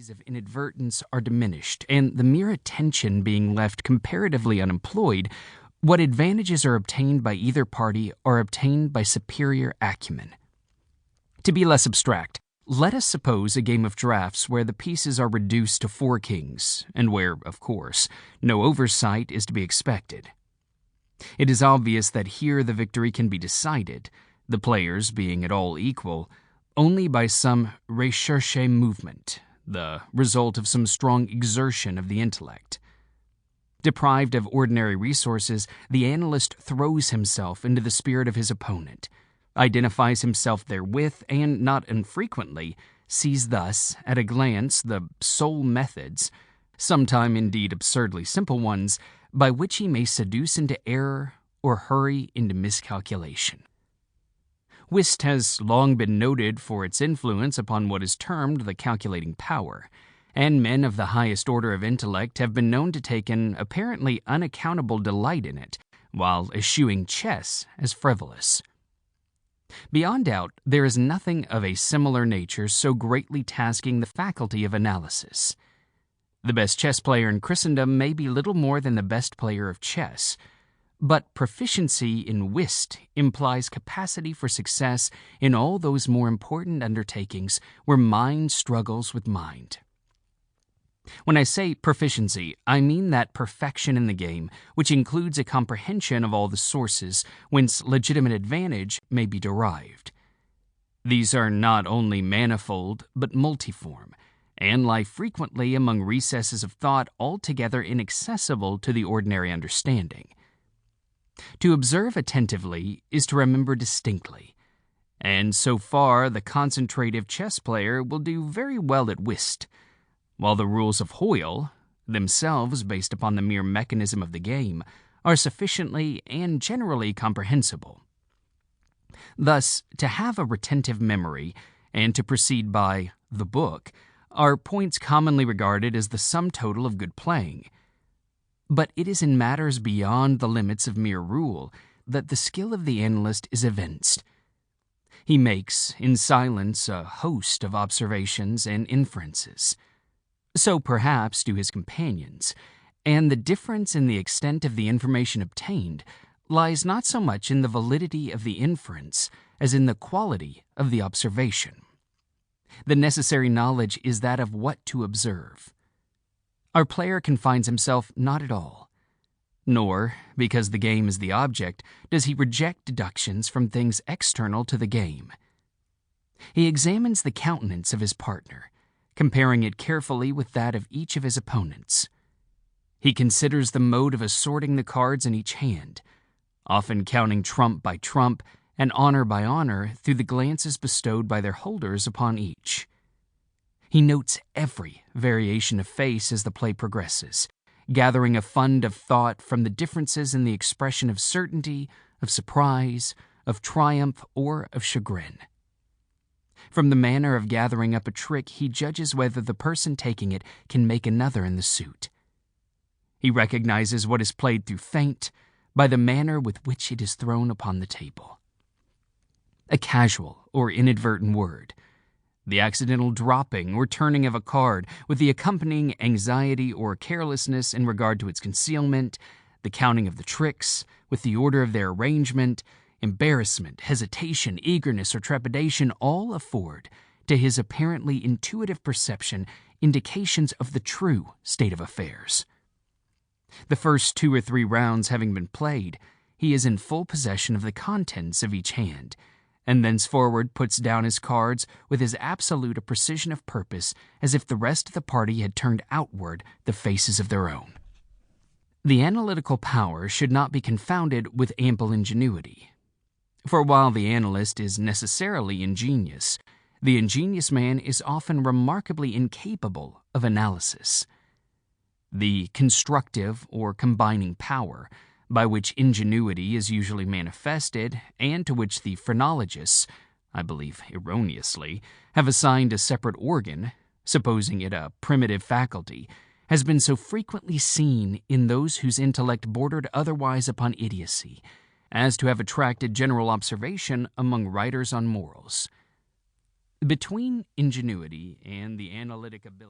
degrees of inadvertence are diminished, and the mere attention being left comparatively unemployed, what advantages are obtained by either party are obtained by superior acumen. To be less abstract, let us suppose a game of draughts where the pieces are reduced to 4 kings, and where, of course, no oversight is to be expected. It is obvious that here the victory can be decided, the players being at all equal, only by some recherché movement, the result of some strong exertion of the intellect. Deprived of ordinary resources, the analyst throws himself into the spirit of his opponent, identifies himself therewith, and not infrequently sees thus, at a glance, the sole methods, sometime indeed absurdly simple ones, by which he may seduce into error or hurry into miscalculation. Whist has long been noted for its influence upon what is termed the calculating power, and men of the highest order of intellect have been known to take an apparently unaccountable delight in it, while eschewing chess as frivolous. Beyond doubt, there is nothing of a similar nature so greatly tasking the faculty of analysis. The best chess player in Christendom may be little more than the best player of chess, but proficiency in whist implies capacity for success in all those more important undertakings where mind struggles with mind. When I say proficiency, I mean that perfection in the game which includes a comprehension of all the sources whence legitimate advantage may be derived. These are not only manifold, but multiform, and lie frequently among recesses of thought altogether inaccessible to the ordinary understanding. To observe attentively is to remember distinctly, and so far the concentrative chess player will do very well at whist, while the rules of Hoyle, themselves based upon the mere mechanism of the game, are sufficiently and generally comprehensible. Thus, to have a retentive memory and to proceed by the book are points commonly regarded as the sum total of good playing. But it is in matters beyond the limits of mere rule that the skill of the analyst is evinced. He makes, in silence, a host of observations and inferences. So perhaps do his companions, and the difference in the extent of the information obtained lies not so much in the validity of the inference as in the quality of the observation. The necessary knowledge is that of what to observe. Our player confines himself not at all, nor, because the game is the object, does he reject deductions from things external to the game. He examines the countenance of his partner, comparing it carefully with that of each of his opponents. He considers the mode of assorting the cards in each hand, often counting trump by trump and honor by honor through the glances bestowed by their holders upon each. He notes every variation of face as the play progresses, gathering a fund of thought from the differences in the expression of certainty, of surprise, of triumph, or of chagrin. From the manner of gathering up a trick, he judges whether the person taking it can make another in the suit. He recognizes what is played through feint by the manner with which it is thrown upon the table. A casual or inadvertent word, the accidental dropping or turning of a card with the accompanying anxiety or carelessness in regard to its concealment, the counting of the tricks, with the order of their arrangement, embarrassment, hesitation, eagerness, or trepidation all afford, to his apparently intuitive perception, indications of the true state of affairs. The first 2 or 3 rounds having been played, he is in full possession of the contents of each hand, and thenceforward puts down his cards with as absolute a precision of purpose as if the rest of the party had turned outward the faces of their own. The analytical power should not be confounded with ample ingenuity. For while the analyst is necessarily ingenious, the ingenious man is often remarkably incapable of analysis. The constructive or combining power, by which ingenuity is usually manifested, and to which the phrenologists, I believe erroneously, have assigned a separate organ, supposing it a primitive faculty, has been so frequently seen in those whose intellect bordered otherwise upon idiocy, as to have attracted general observation among writers on morals. Between ingenuity and the analytic ability